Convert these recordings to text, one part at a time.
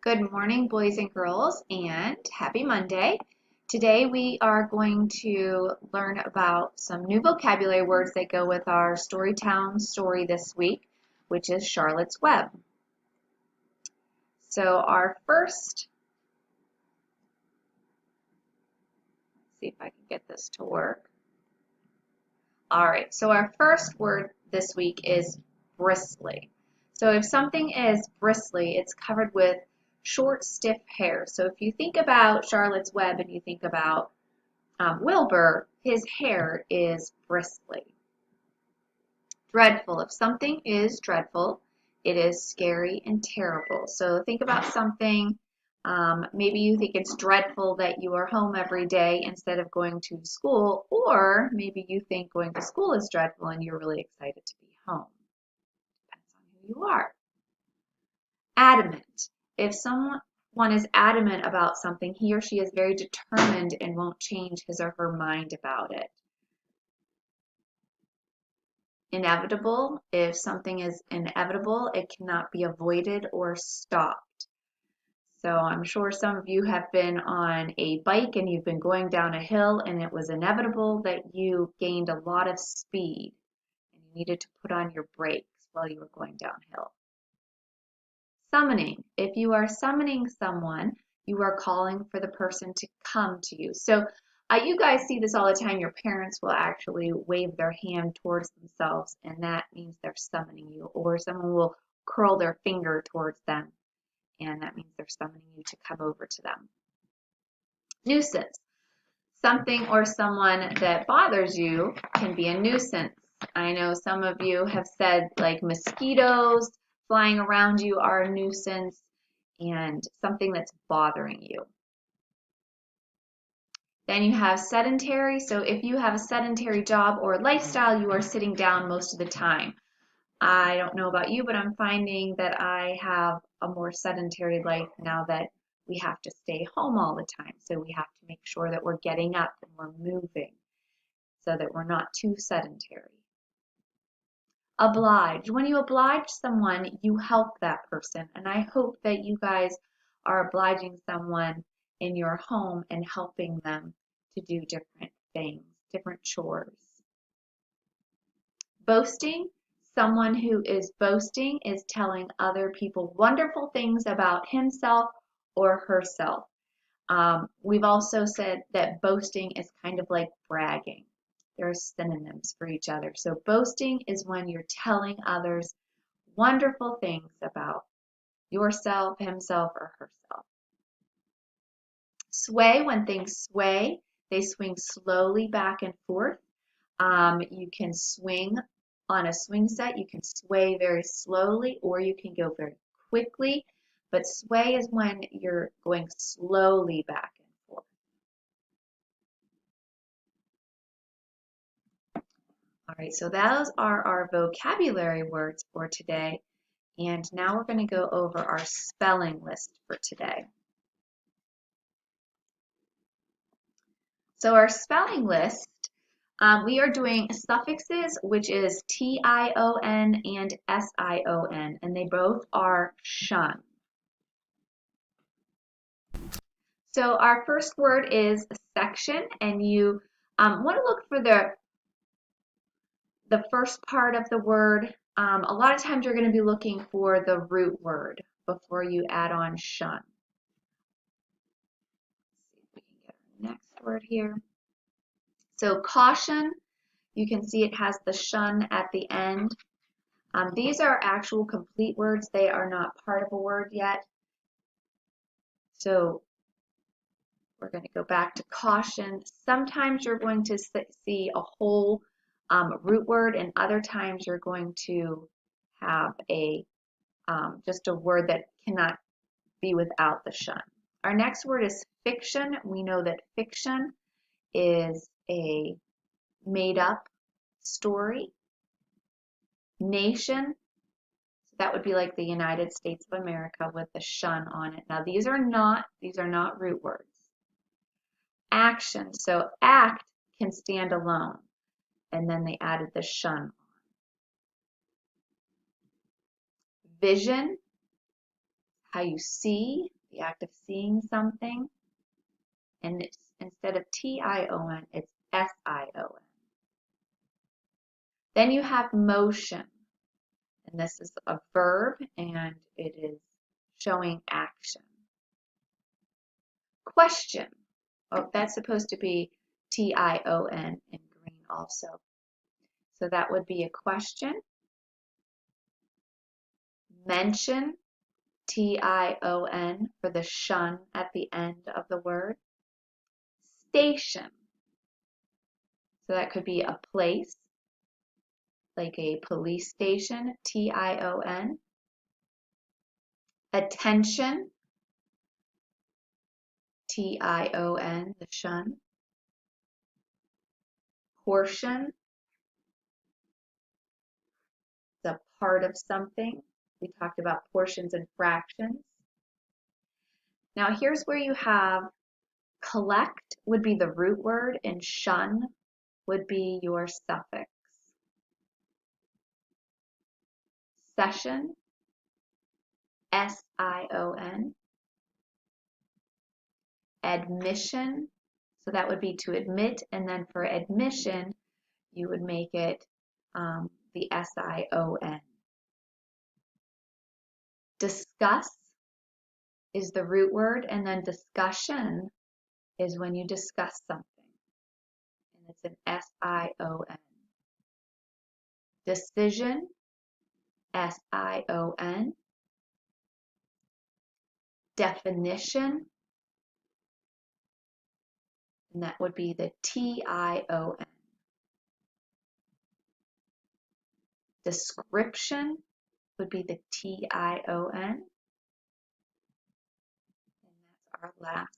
Good morning, boys and girls, and happy Monday. Today we are going to learn about some new vocabulary words that go with our Storytown story this week, which is Charlotte's Web. So our first, let's see if I can get this to work. All right, so our first word this week is bristly. So if something is bristly, it's covered with short, stiff hair. So if you think about Charlotte's Web and you think about Wilbur, his hair is bristly. Dreadful. If something is dreadful, it is scary and terrible. So think about something, maybe you think it's dreadful that you are home every day instead of going to school, or maybe you think going to school is dreadful and you're really excited to be home. Depends on who you are. Adamant. If someone is adamant about something, he or she is very determined and won't change his or her mind about it. Inevitable. If something is inevitable, it cannot be avoided or stopped. So I'm sure some of you have been on a bike and you've been going down a hill and it was inevitable that you gained a lot of speed and you needed to put on your brakes while you were going downhill. Summoning. If you are summoning someone, you are calling for the person to come to you. So you guys see this all the time. Your parents will actually wave their hand towards themselves, and that means they're summoning you. Or someone will curl their finger towards them, and that means they're summoning you to come over to them. Nuisance. Something or someone that bothers you can be a nuisance. I know some of you have said like mosquitoes flying around you are a nuisance and something that's bothering you. Then you have sedentary. So if you have a sedentary job or lifestyle, you are sitting down most of the time. I don't know about you, but I'm finding that I have a more sedentary life now that we have to stay home all the time. So we have to make sure that we're getting up and we're moving so that we're not too sedentary. Oblige. When you oblige someone, you help that person. And I hope that you guys are obliging someone in your home and helping them to do different things, different chores. Boasting. Someone who is boasting is telling other people wonderful things about himself or herself. We've also said that boasting is kind of like bragging. There are synonyms for each other. So boasting is when you're telling others wonderful things about yourself, himself, or herself. Sway, when things sway, they swing slowly back and forth. You can swing on a swing set. You can sway very slowly or you can go very quickly. But sway is when you're going slowly back and forth. All right, so those are our vocabulary words for today. And now we're going to go over our spelling list for today. So our spelling list, we are doing suffixes, which is T-I-O-N and S-I-O-N, and they both are shun. So our first word is section, and you want to look for the first part of the word. A lot of times you're going to be looking for the root word before you add on shun. Let's see if we can get our next word here. So caution, you can see it has the shun at the end. These are actual complete words. They are not part of a word yet. So we're going to go back to caution. Sometimes you're going to see a whole root word, and other times you're going to have just a word that cannot be without the shun. Our next word is fiction. We know that fiction is a made-up story. Nation, so that would be like the United States of America with the shun on it. Now these are not root words. Action, so act can stand alone, and then they added the shun on. Vision how you see, the act of seeing something. And it's, instead of T-I-O-N, it's S-I-O-N. Then you have motion. And this is a verb, and it is showing action. Question. Oh, that's supposed to be T-I-O-N in green also. So that would be a question. Mention, T-I-O-N, for the shun at the end of the word. Station. So that could be a place, like a police station, T-I-O-N. Attention, T-I-O-N, the shun. Portion, the part of something. We talked about portions and fractions. Now here's where you have collect would be the root word and shun would be your suffix. Session, S-I-O-N. Admission, so that would be to admit, and then for admission, you would make it the S-I-O-N. Discuss is the root word, and then discussion is when you discuss something, and it's an S-I-O-N. Decision, S-I-O-N. Definition, and that would be the T-I-O-N. Description would be the T-I-O-N. And that's our last.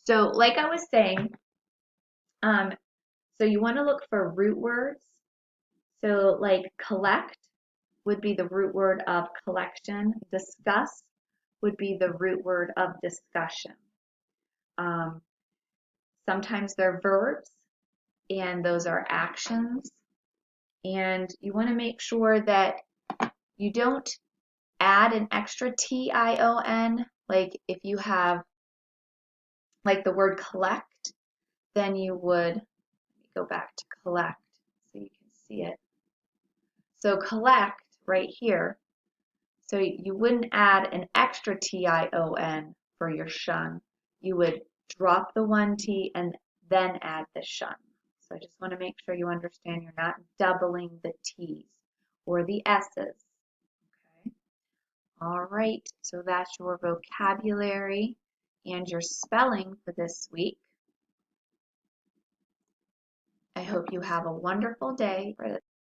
So like I was saying, so you want to look for root words. So like collect would be the root word of collection. Discuss would be the root word of discussion. Sometimes they're verbs, and those are actions. And you want to make sure that you don't add an extra T-I-O-N. Like if you have like the word collect, then you would, let me go back to collect so you can see it. So collect right here, so you wouldn't add an extra T-I-O-N for your shun. You would drop the one T and then add the shun. So I just want to make sure you understand you're not doubling the T's or the S's. Okay. All right, so that's your vocabulary and your spelling for this week. I hope you have a wonderful day.